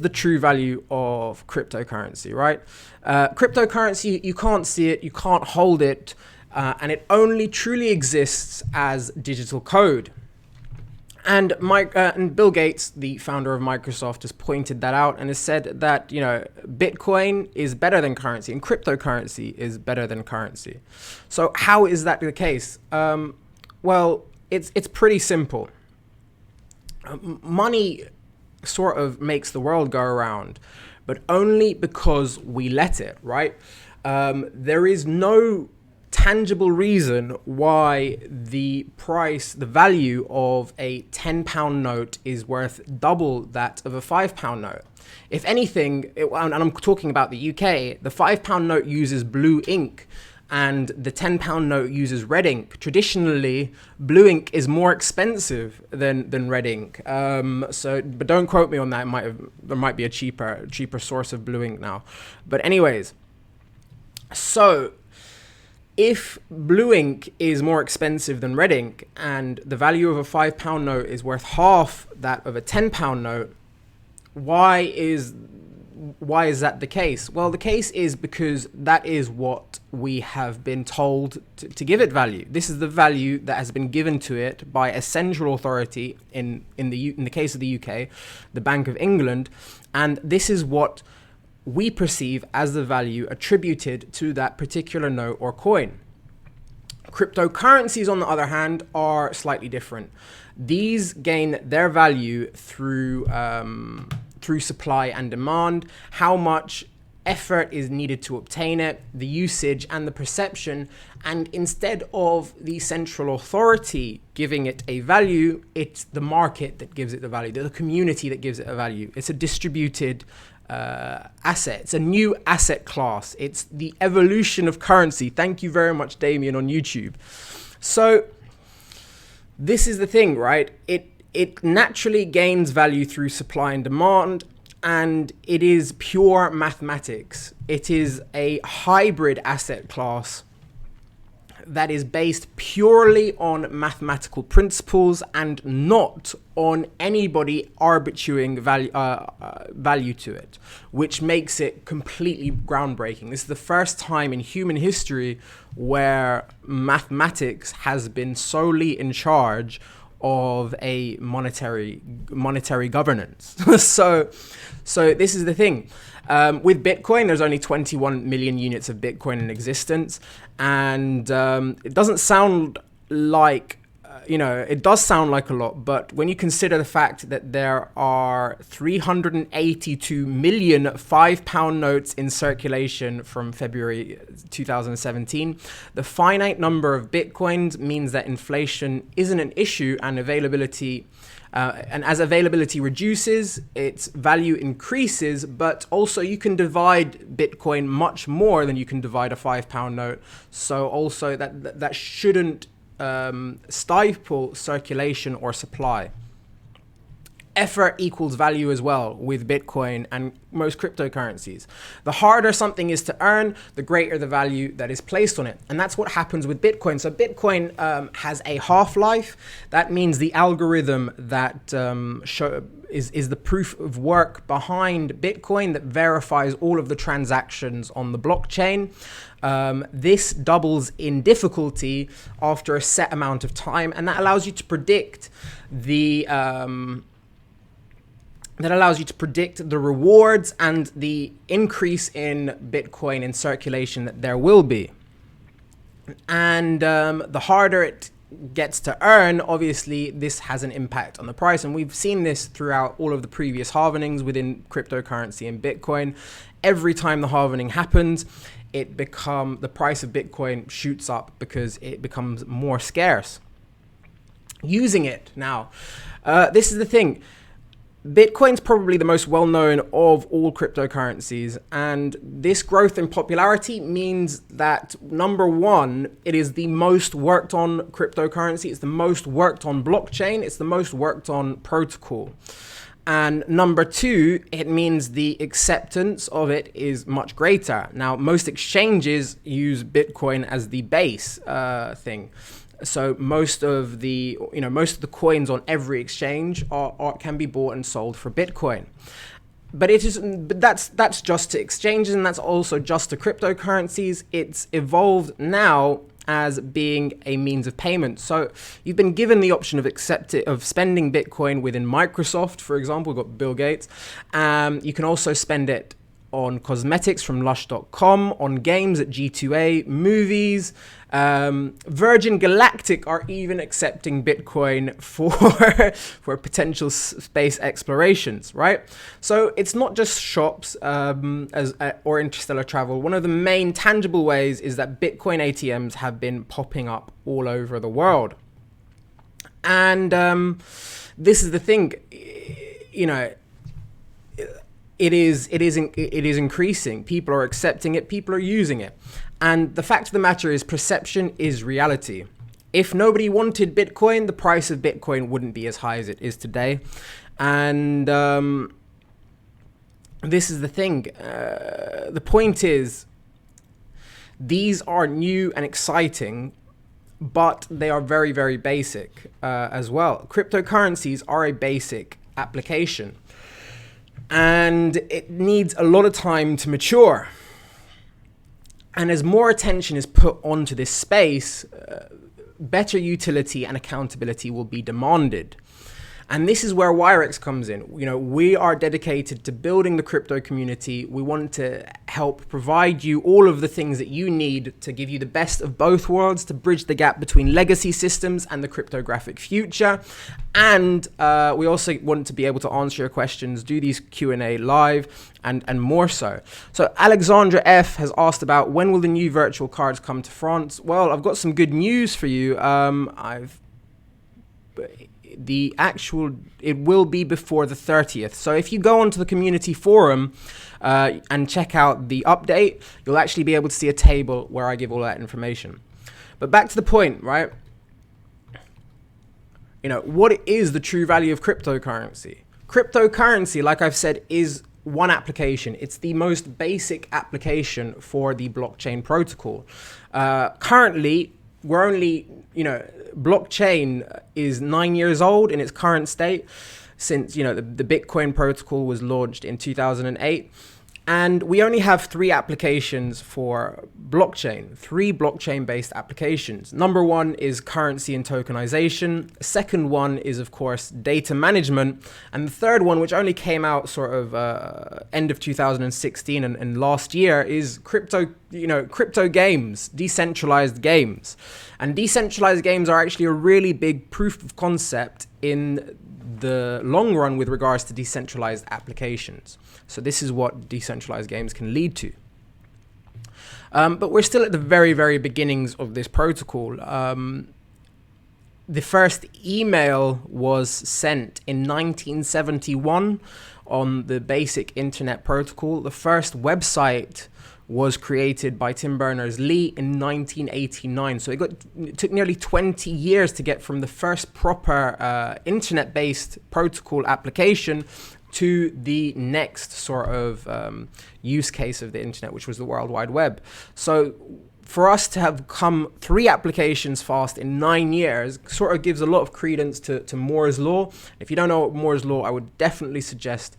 the true value of cryptocurrency, right? Cryptocurrency, you can't see it, you can't hold it, and it only truly exists as digital code. And Bill Gates, the founder of Microsoft, has pointed that out and has said that, you know, Bitcoin is better than currency and cryptocurrency is better than currency. So how is that the case? Well, it's pretty simple. Money sort of makes the world go around, but only because we let it, right? There is no tangible reason why the value of a £10 note is worth double that of a £5 note. If anything, and I'm talking about the UK, the £5 note uses blue ink and the £10 note uses red ink. Traditionally, blue ink is more expensive than red ink. But don't quote me on that. There might be a cheaper source of blue ink now. But anyways, so if blue ink is more expensive than red ink and the value of a £5 note is worth half that of a £10 note, why is that the case? Well, the case is because that is what we have been told to give it value. This is the value that has been given to it by a central authority in the case of the UK, the Bank of England, and this is what we perceive as the value attributed to that particular note or coin. Cryptocurrencies, on the other hand, are slightly different. These gain their value through supply and demand, how much effort is needed to obtain it, the usage and the perception, and instead of the central authority giving it a value, it's the market that gives it the value, the community that gives it a value. It's a distributed asset. It's a new asset class. It's the evolution of currency. Thank you very much, Damien, on YouTube. So this is the thing, right? It naturally gains value through supply and demand, and it is pure mathematics. It is a hybrid asset class that is based purely on mathematical principles and not on anybody arbitrating value to it, which makes it completely groundbreaking. This is the first time in human history where mathematics has been solely in charge of a monetary governance. So this is the thing. With Bitcoin, there's only 21 million units of Bitcoin in existence, and it doesn't sound like, it does sound like a lot, but when you consider the fact that there are 382 million £5 notes in circulation from February 2017, the finite number of Bitcoins means that inflation isn't an issue, and as availability reduces, its value increases, but also you can divide Bitcoin much more than you can divide a £5 note. So also that shouldn't stifle circulation or supply. Effort equals value as well with Bitcoin and most cryptocurrencies. The harder something is to earn, the greater the value that is placed on it. And that's what happens with Bitcoin. So Bitcoin has a half-life. That means the algorithm that is the proof of work behind Bitcoin that verifies all of the transactions on the blockchain. This doubles in difficulty after a set amount of time, and that allows you to predict the rewards and the increase in Bitcoin in circulation that there will be. And the harder it gets to earn, obviously this has an impact on the price, and we've seen this throughout all of the previous halvenings within cryptocurrency and Bitcoin. Every time the halvening happens, the price of Bitcoin shoots up because it becomes more scarce. Using it now, this is the thing. Bitcoin's probably the most well-known of all cryptocurrencies, and this growth in popularity means that, number one, it is the most worked on cryptocurrency, it's the most worked on blockchain, it's the most worked on protocol. And number two, it means the acceptance of it is much greater. Now, most exchanges use Bitcoin as the base thing. So most of the coins on every exchange can be bought and sold for Bitcoin. but that's just to exchanges, and that's also just to cryptocurrencies. It's evolved now as being a means of payment. So you've been given the option of spending Bitcoin within Microsoft, for example. We've got Bill Gates. You can also spend it on cosmetics from Lush.com, on games at G2A, movies. Virgin Galactic are even accepting Bitcoin for potential space explorations, right? So it's not just shops or interstellar travel. One of the main tangible ways is that Bitcoin ATMs have been popping up all over the world. And this is the thing, you know, it is increasing. People are accepting it. People are using it. And the fact of the matter is, perception is reality. If nobody wanted Bitcoin, the price of Bitcoin wouldn't be as high as it is today. And this is the thing. The point is, these are new and exciting, but they are very, very basic as well. Cryptocurrencies are a basic application, and it needs a lot of time to mature. And as more attention is put onto this space, better utility and accountability will be demanded. And this is where Wirex comes in. You know, we are dedicated to building the crypto community. We want to help provide you all of the things that you need to give you the best of both worlds, to bridge the gap between legacy systems and the cryptographic future. And we also want to be able to answer your questions, do these Q&A live, and more so. So Alexandra F has asked about, when will the new virtual cards come to France? Well, I've got some good news for you. It will be before the 30th. So if you go onto the community forum and check out the update, you'll actually be able to see a table where I give all that information. But back to the point, right? You know, what is the true value of cryptocurrency? Cryptocurrency, like I've said, is one application. It's the most basic application for the blockchain protocol. Currently, we're only, you know, blockchain is 9 years old in its current state, since, you know, the Bitcoin protocol was launched in 2008. And we only have 3 applications for blockchain, 3 blockchain-based applications. Number 1 is currency and tokenization. The second one is, of course, data management. And the third one, which only came out sort of end of 2016 and last year, is crypto games, decentralized games. And decentralized games are actually a really big proof of concept in the long run with regards to decentralized applications. So this is what decentralized games can lead to. But we're still at the very, very beginnings of this protocol. The first email was sent in 1971 on the basic internet protocol. The first website was created by Tim Berners-Lee in 1989. So it took nearly 20 years to get from the first proper internet-based protocol application to the next sort of use case of the internet, which was the World Wide Web. So for us to have come 3 applications fast in 9 years sort of gives a lot of credence to Moore's Law. If you don't know what Moore's Law, I would definitely suggest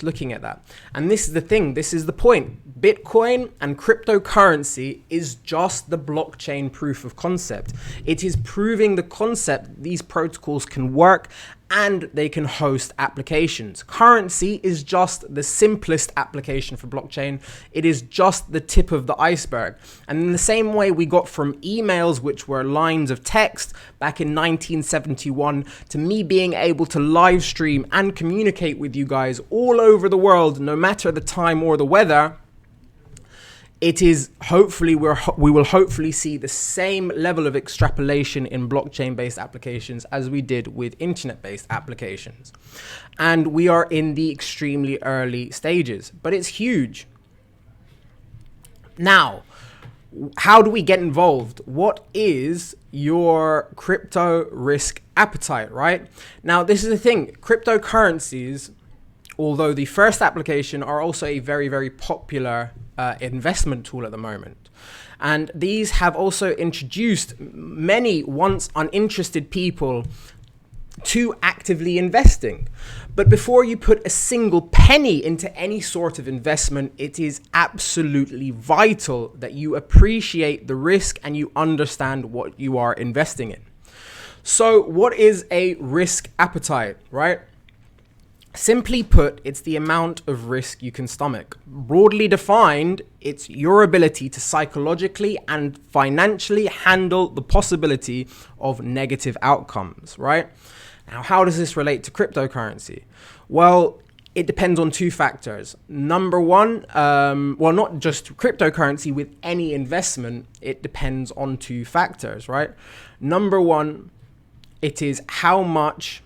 looking at that. And this is the thing, this is the point. Bitcoin and cryptocurrency is just the blockchain proof of concept. It is proving the concept these protocols can work and they can host applications. Currency is just the simplest application for blockchain. It is just the tip of the iceberg. And in the same way we got from emails, which were lines of text back in 1971, to me being able to live stream and communicate with you guys all over the world, no matter the time or the weather, it is hopefully we will hopefully see the same level of extrapolation in blockchain-based applications as we did with internet-based applications. And we are in the extremely early stages, but it's huge. Now, how do we get involved? What is your crypto risk appetite, right? Now, this is the thing. Cryptocurrencies, although the first application, are also a very, very popular investment tool at the moment. And these have also introduced many once uninterested people to actively investing. But before you put a single penny into any sort of investment, it is absolutely vital that you appreciate the risk and you understand what you are investing in. So what is a risk appetite, right? Simply put, it's the amount of risk you can stomach. Broadly defined, it's your ability to psychologically and financially handle the possibility of negative outcomes, right? Now, how does this relate to cryptocurrency? Well, it depends on two factors. Number one, well, not just cryptocurrency, with any investment, it depends on two factors, right? Number one, it is how much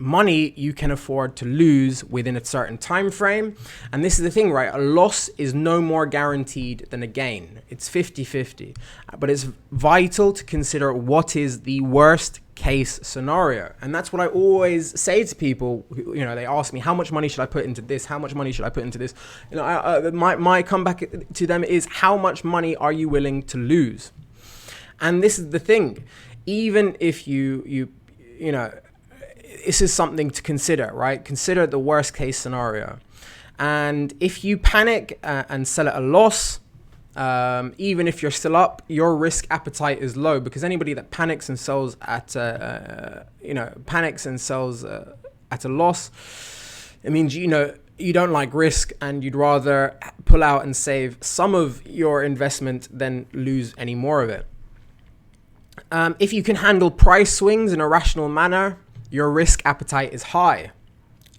money you can afford to lose within a certain time frame. And this is the thing, right? A loss is no more guaranteed than a gain. It's 50-50. But it's vital to consider what is the worst case scenario. And that's what I always say to people who, they ask me, how much money should I put into this? How much money should I put into this? My comeback to them is, how much money are you willing to lose? And this is the thing. Even if this is something to consider, right? Consider the worst case scenario. And if you panic and sell at a loss, even if you're still up, your risk appetite is low, because anybody that panics and sells at a loss, it means, you don't like risk and you'd rather pull out and save some of your investment than lose any more of it. If you can handle price swings in a rational manner, your risk appetite is high.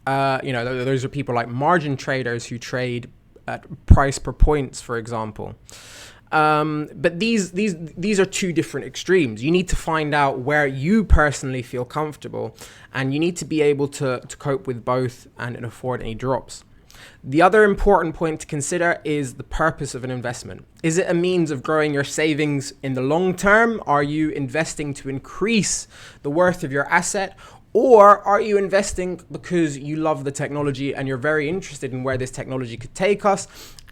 Those are people like margin traders who trade at price per points, for example. But these are two different extremes. You need to find out where you personally feel comfortable, and you need to be able to cope with both and afford any drops. The other important point to consider is the purpose of an investment. Is it a means of growing your savings in the long term? Are you investing to increase the worth of your asset? Or are you investing because you love the technology and you're very interested in where this technology could take us,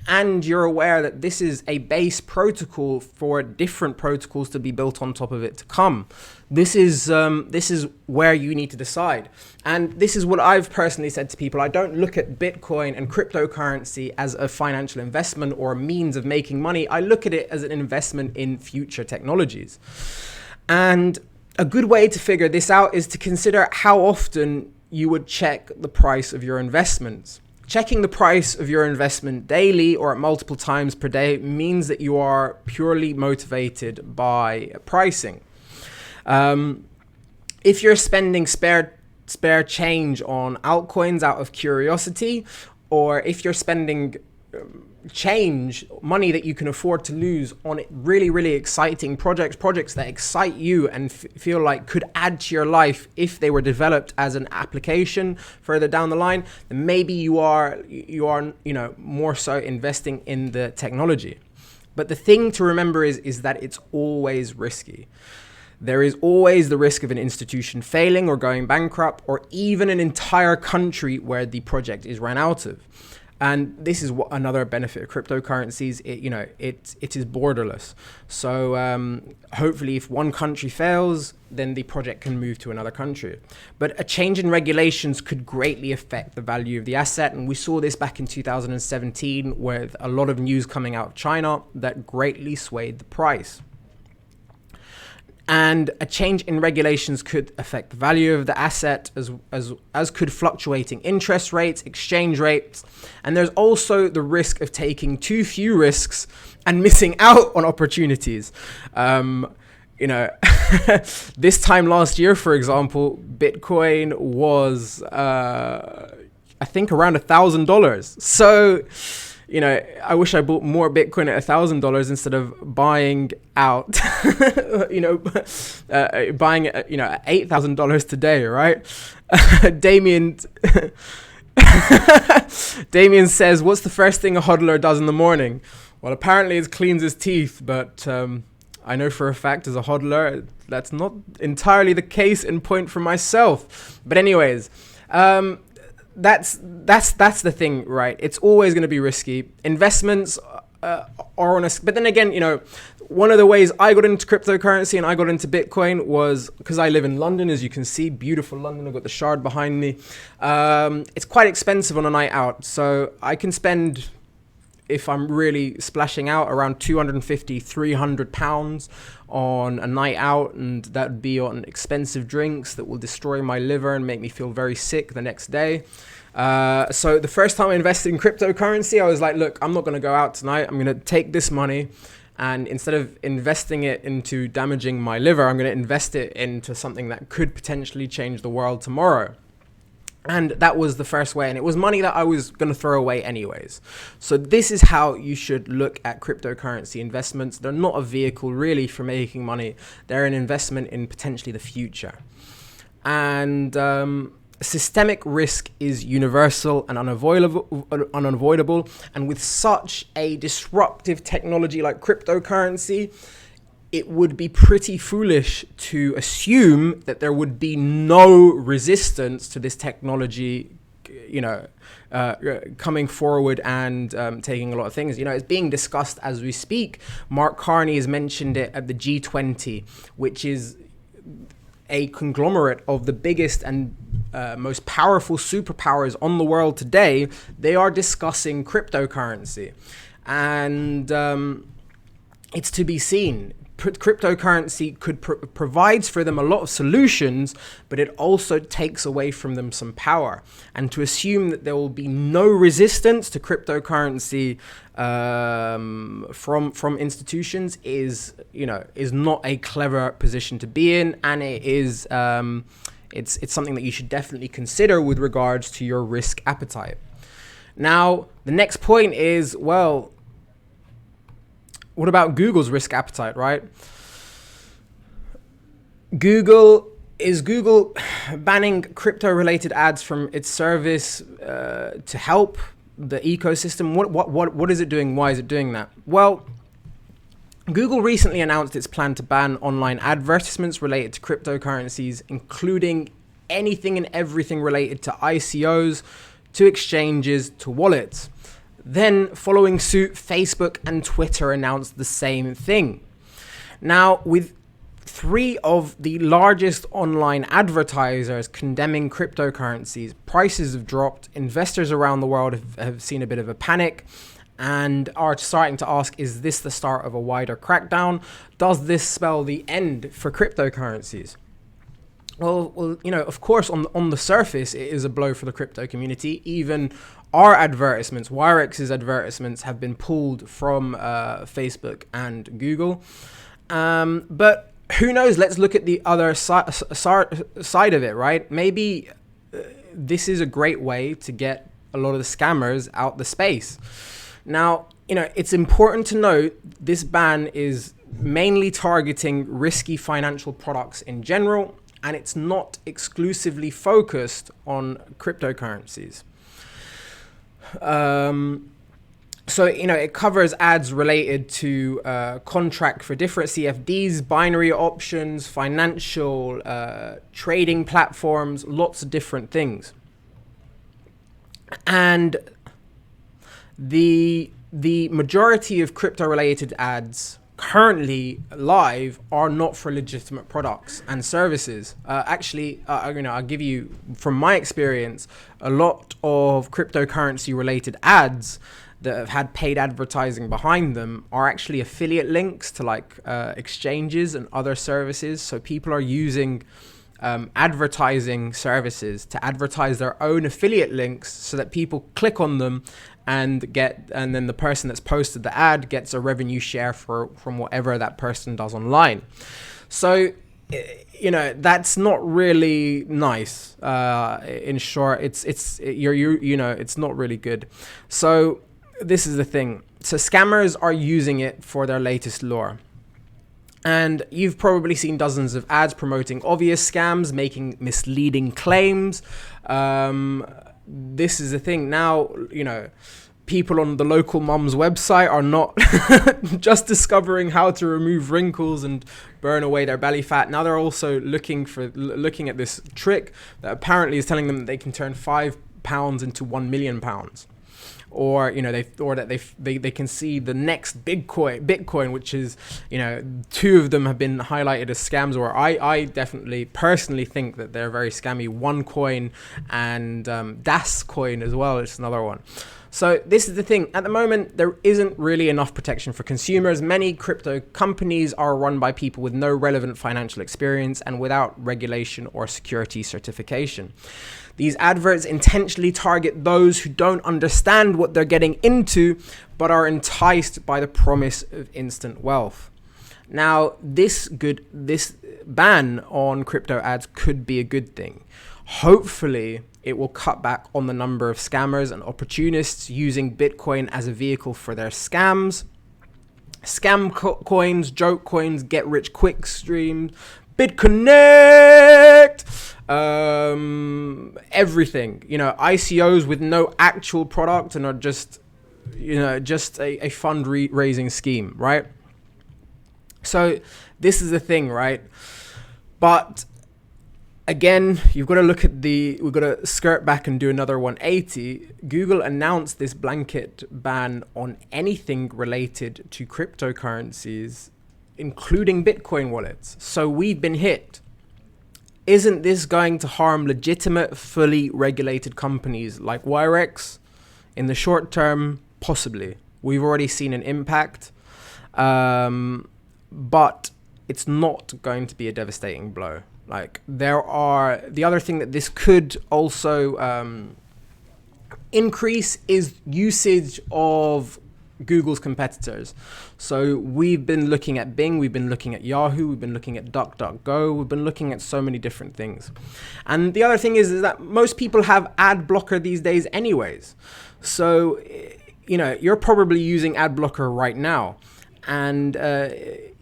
and you're aware that this is a base protocol for different protocols to be built on top of it to come? This is where you need to decide. And this is what I've personally said to people. I don't look at Bitcoin and cryptocurrency as a financial investment or a means of making money. I look at it as an investment in future technologies. And a good way to figure this out is to consider how often you would check the price of your investments. Checking the price of your investment daily or at multiple times per day means that you are purely motivated by pricing. If you're spending spare change on altcoins out of curiosity, or if you're spending money that you can afford to lose on really, really exciting projects that excite you and feel like could add to your life if they were developed as an application further down the line, then maybe you are more so investing in the technology. But the thing to remember is that it's always risky. There is always the risk of an institution failing or going bankrupt, or even an entire country where the project is run out of. And this is what another benefit of cryptocurrencies. It is borderless. So hopefully, if one country fails, then the project can move to another country. But a change in regulations could greatly affect the value of the asset, and we saw this back in 2017 with a lot of news coming out of China that greatly swayed the price. And a change in regulations could affect the value of the asset, as could fluctuating interest rates, exchange rates. And there's also the risk of taking too few risks and missing out on opportunities. This time last year, for example, Bitcoin was, I think, around $1,000. So, I wish I bought more Bitcoin at $1,000 instead of buying out, buying at $8,000 today, right? Damien says, what's the first thing a hodler does in the morning? Well, apparently it cleans his teeth, but I know for a fact as a hodler, that's not entirely the case in point for myself. But anyways, that's the thing, right? It's always going to be risky. Investments are on a, but then again, you know, one of the ways I got into cryptocurrency and I got into Bitcoin was because I live in London, as you can see, beautiful London. I've got the Shard behind me. It's quite expensive on a night out. So I can spend, if I'm really splashing out, around 250, 300 pounds on a night out. And that would be on expensive drinks that will destroy my liver and make me feel very sick the next day. So the first time I invested in cryptocurrency, I was like, look, I'm not going to go out tonight. I'm going to take this money, and instead of investing it into damaging my liver, I'm going to invest it into something that could potentially change the world tomorrow. And that was the first way. And it was money that I was going to throw away anyways. So this is how you should look at cryptocurrency investments. They're not a vehicle really for making money. They're an investment in potentially the future. And systemic risk is universal and unavoidable. And with such a disruptive technology like cryptocurrency, it would be pretty foolish to assume that there would be no resistance to this technology, you know, coming forward and taking a lot of things. You know, it's being discussed as we speak. Mark Carney has mentioned it at the G20, which is a conglomerate of the biggest and most powerful superpowers on the world today. They are discussing cryptocurrency, and it's to be seen. Cryptocurrency provides for them a lot of solutions, but it also takes away from them some power. And to assume that there will be no resistance to cryptocurrency from institutions is not a clever position to be in, and it is it's something that you should definitely consider with regards to your risk appetite. Now, the next point is, well, what about Google's risk appetite, right? Is Google banning crypto-related ads from its service to help the ecosystem? What is it doing? Why is it doing that? Well, Google recently announced its plan to ban online advertisements related to cryptocurrencies, including anything and everything related to ICOs, to exchanges, to wallets. Then, following suit, Facebook and Twitter announced the same thing. Now, with 3 of the largest online advertisers condemning cryptocurrencies, prices have dropped. Investors around the world have seen a bit of a panic and are starting to ask, is this the start of a wider crackdown? Does this spell the end for cryptocurrencies? Well, you know, of course, on the surface, it is a blow for the crypto community. Even our advertisements, Wirex's advertisements, have been pulled from Facebook and Google. But who knows? Let's look at the other side of it, right? Maybe this is a great way to get a lot of the scammers out the space. Now, you know, it's important to note this ban is mainly targeting risky financial products in general, and it's not exclusively focused on cryptocurrencies. So, you know, it covers ads related to contract for different CFDs, binary options, financial trading platforms, lots of different things. And the majority of crypto-related ads currently live are not for legitimate products and services. Actually, I'll give you, from my experience, a lot of cryptocurrency-related ads that have had paid advertising behind them are actually affiliate links to like exchanges and other services. So people are using advertising services to advertise their own affiliate links so that people click on them and then the person that's posted the ad gets a revenue share from whatever that person does online. So, you know, that's not really nice. In short, it's not really good. So this is the thing. So scammers are using it for their latest lure. And you've probably seen dozens of ads promoting obvious scams, making misleading claims. This is the thing. Now, you know, people on the local mum's website are not just discovering how to remove wrinkles and burn away their belly fat. Now they're also looking at this trick that apparently is telling them that they can turn £5 into £1 million. or they can see the next Bitcoin, which is, two of them have been highlighted as scams, or I definitely personally think that they're very scammy. OneCoin and Das Coin as well. It's another one. So this is the thing. At the moment, there isn't really enough protection for consumers. Many crypto companies are run by people with no relevant financial experience and without regulation or security certification. These adverts intentionally target those who don't understand what they're getting into, but are enticed by the promise of instant wealth. Now, this ban on crypto ads could be a good thing. Hopefully, it will cut back on the number of scammers and opportunists using Bitcoin as a vehicle for their scams. Scam coins, joke coins, get rich quick streams, BitConnect, everything. ICOs with no actual product and are just a fundraising scheme, right? So this is the thing, right? But again, we've got to skirt back and do another 180. Google announced this blanket ban on anything related to cryptocurrencies, including Bitcoin wallets. So we've been hit. Isn't this going to harm legitimate, fully regulated companies like Wirex? In the short term, possibly. We've already seen an impact, but it's not going to be a devastating blow. The other thing that this could also increase is usage of Google's competitors. So we've been looking at Bing, we've been looking at Yahoo, we've been looking at DuckDuckGo, we've been looking at so many different things. And the other thing is that most people have ad blocker these days anyways. So, you're probably using ad blocker right now. And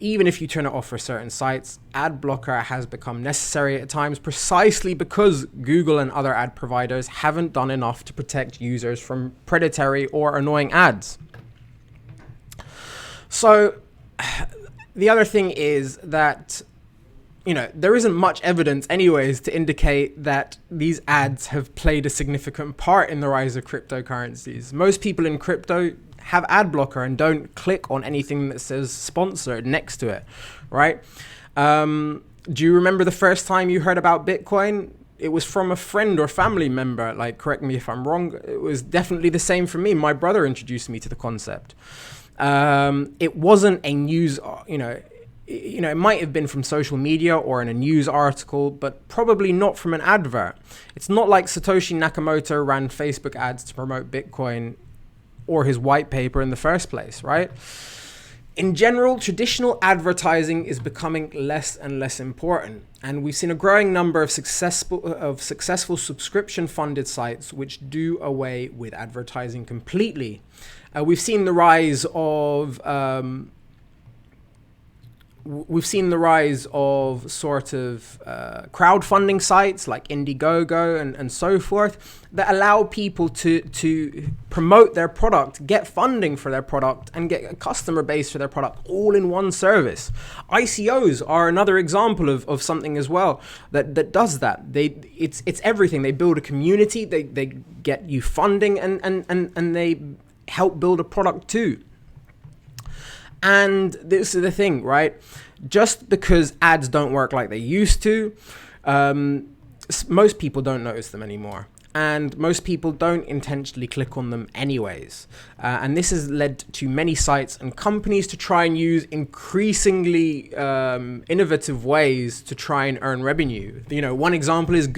even if you turn it off for certain sites, ad blocker has become necessary at times precisely because Google and other ad providers haven't done enough to protect users from predatory or annoying ads. So the other thing is that, there isn't much evidence anyways to indicate that these ads have played a significant part in the rise of cryptocurrencies. Most people in crypto have ad blocker and don't click on anything that says sponsored next to it, right? Do you remember the first time you heard about Bitcoin? It was from a friend or family member. Correct me if I'm wrong. It was definitely the same for me. My brother introduced me to the concept. It wasn't a news, it might have been from social media or in a news article, but probably not from an advert. It's not like Satoshi Nakamoto ran Facebook ads to promote Bitcoin or his white paper in the first place, right? In general, traditional advertising is becoming less and less important, and we've seen a growing number of successful subscription-funded sites which do away with advertising completely. We've seen the rise of sort of crowdfunding sites like Indiegogo and so forth that allow people to promote their product, get funding for their product, and get a customer base for their product all in one service. ICOs are another example of something as well that does that. It's everything. They build a community, they get you funding, and they help build a product too. And this is the thing, right? Just because ads don't work like they used to, most people don't notice them anymore. And most people don't intentionally click on them anyways. And this has led to many sites and companies to try and use increasingly innovative ways to try and earn revenue. One example is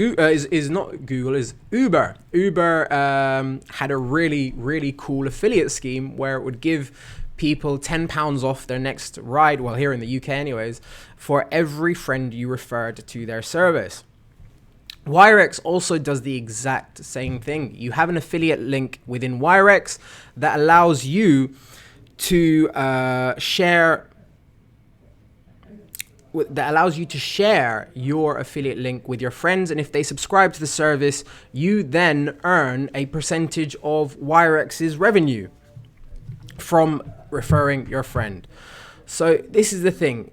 Uber. Uber had a really, really cool affiliate scheme where it would give people £10 off their next ride, well, here in the UK anyways, for every friend you referred to their service. Wirex also does the exact same thing. You have an affiliate link within Wirex that allows you to share your affiliate link with your friends, and if they subscribe to the service, you then earn a percentage of Wirex's revenue from referring your friend. So this is the thing.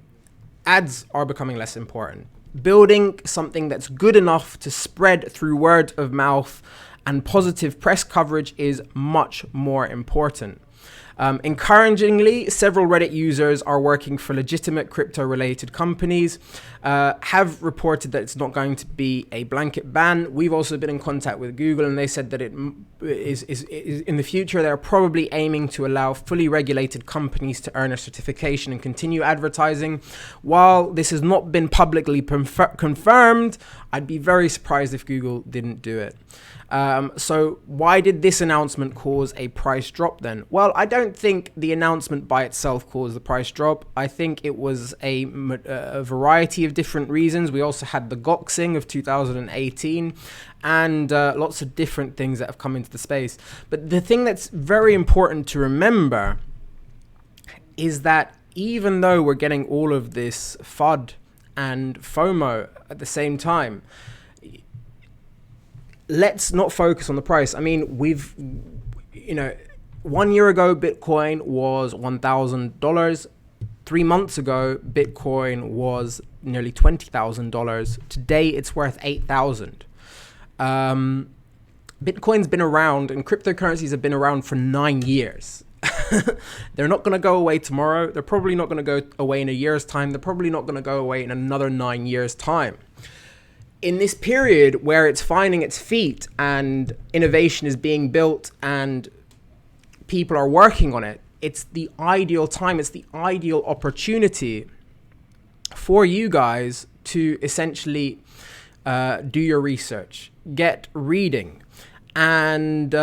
Ads are becoming less important. Building something that's good enough to spread through word of mouth and positive press coverage is much more important. Encouragingly, several Reddit users are working for legitimate crypto-related companies, have reported that it's not going to be a blanket ban. We've also been in contact with Google, and they said that it is in the future they're probably aiming to allow fully regulated companies to earn a certification and continue advertising. While this has not been publicly confirmed, I'd be very surprised if Google didn't do it. So why did this announcement cause a price drop then? Well, I don't think the announcement by itself caused the price drop. I think it was a variety of different reasons. We also had the Goxing of 2018 and lots of different things that have come into the space. But the thing that's very important to remember is that even though we're getting all of this FUD and FOMO at the same time, let's not focus on the price. I mean, 1 year ago, Bitcoin was $1,000. 3 months ago, Bitcoin was nearly $20,000. Today, it's worth $8,000. Bitcoin's been around, and cryptocurrencies have been around for 9 years. They're not going to go away tomorrow. They're probably not going to go away in a year's time. They're probably not going to go away in another 9 years' time. In this period where it's finding its feet and innovation is being built and people are working on it, it's the ideal time, it's the ideal opportunity for you guys to essentially do your research, get reading, and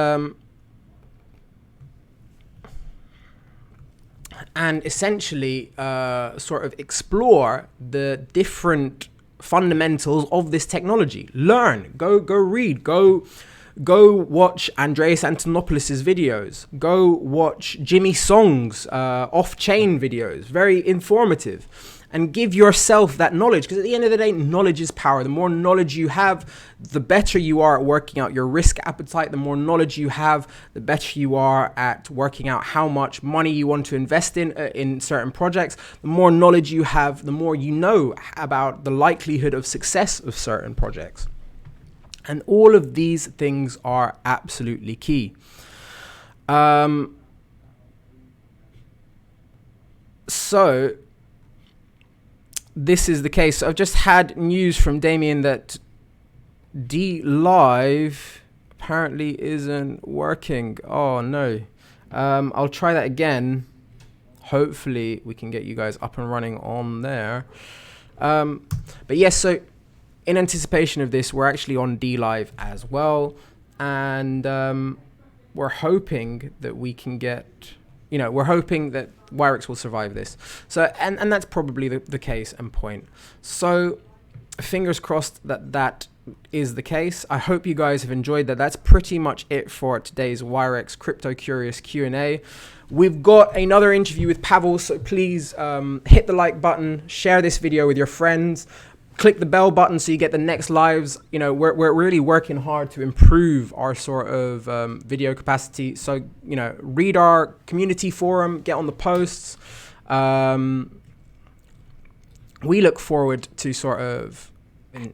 essentially sort of explore the different fundamentals of this technology. Learn, go read, go watch Andreas Antonopoulos' videos, go watch Jimmy Song's off-chain videos, very informative, and give yourself that knowledge, because at the end of the day, knowledge is power. The more knowledge you have, the better you are at working out your risk appetite. The more knowledge you have, the better you are at working out how much money you want to invest in certain projects. The more knowledge you have, the more you know about the likelihood of success of certain projects. And all of these things are absolutely key. So this is the case. So I've just had news from Damien that DLive apparently isn't working. Oh no. I'll try that again. Hopefully we can get you guys up and running on there. But yes, so in anticipation of this, we're actually on DLive as well. And we're hoping that we can get, we're hoping that Wirex will survive this. So, and that's probably the case and point. So fingers crossed that is the case. I hope you guys have enjoyed that. That's pretty much it for today's Wirex Crypto Curious Q&A. We've got another interview with Pavel, so please hit the like button, share this video with your friends, click the bell button so you get the next lives. We're really working hard to improve our sort of video capacity. So, read our community forum, get on the posts. We look forward to sort of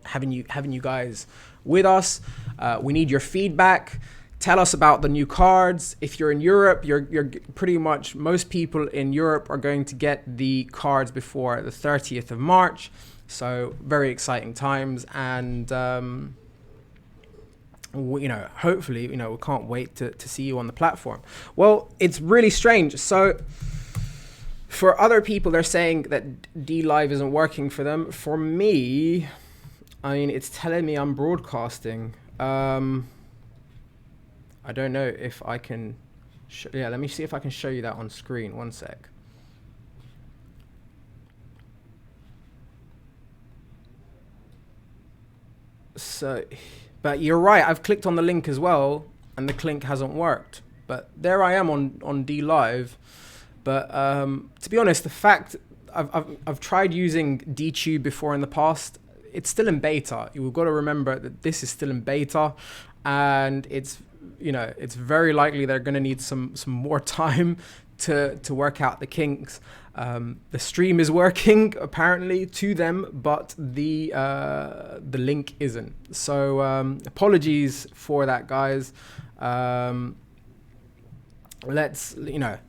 having you guys with us. We need your feedback. Tell us about the new cards. If you're in Europe, you're pretty much, most people in Europe are going to get the cards before the 30th of March. So very exciting times, and hopefully, we can't wait to see you on the platform. Well, it's really strange. So for other people, they're saying that DLive isn't working for them. For me, I mean, it's telling me I'm broadcasting. I don't know if I can. Let me see if I can show you that on screen. One sec. So, but you're right. I've clicked on the link as well, and the link hasn't worked. But there I am on DLive. But to be honest, the fact I've tried using DTube before in the past. It's still in beta. You've got to remember that this is still in beta, and it's very likely they're going to need some more time to work out the kinks. The stream is working apparently to them, but the link isn't. So apologies for that, guys. Let's give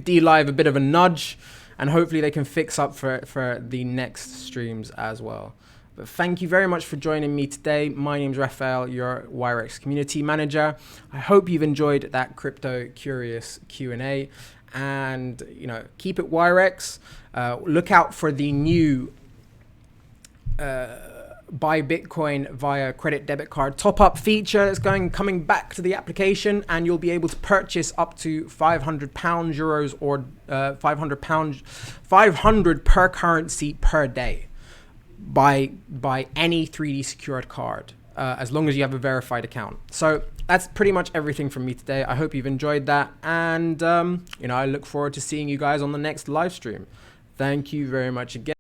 DLive a bit of a nudge, and hopefully they can fix up for the next streams as well. But thank you very much for joining me today. My name's Raphael, your Wirex Community Manager. I hope you've enjoyed that Crypto Curious Q&A, and keep it Wirex. Look out for the new buy Bitcoin via credit debit card top-up feature that's coming back to the application, and you'll be able to purchase up to £500 euros or £500 per currency per day by any 3D secured card, as long as you have a verified account. So that's pretty much everything from me today. I hope you've enjoyed that, and I look forward to seeing you guys on the next live stream. Thank you very much again.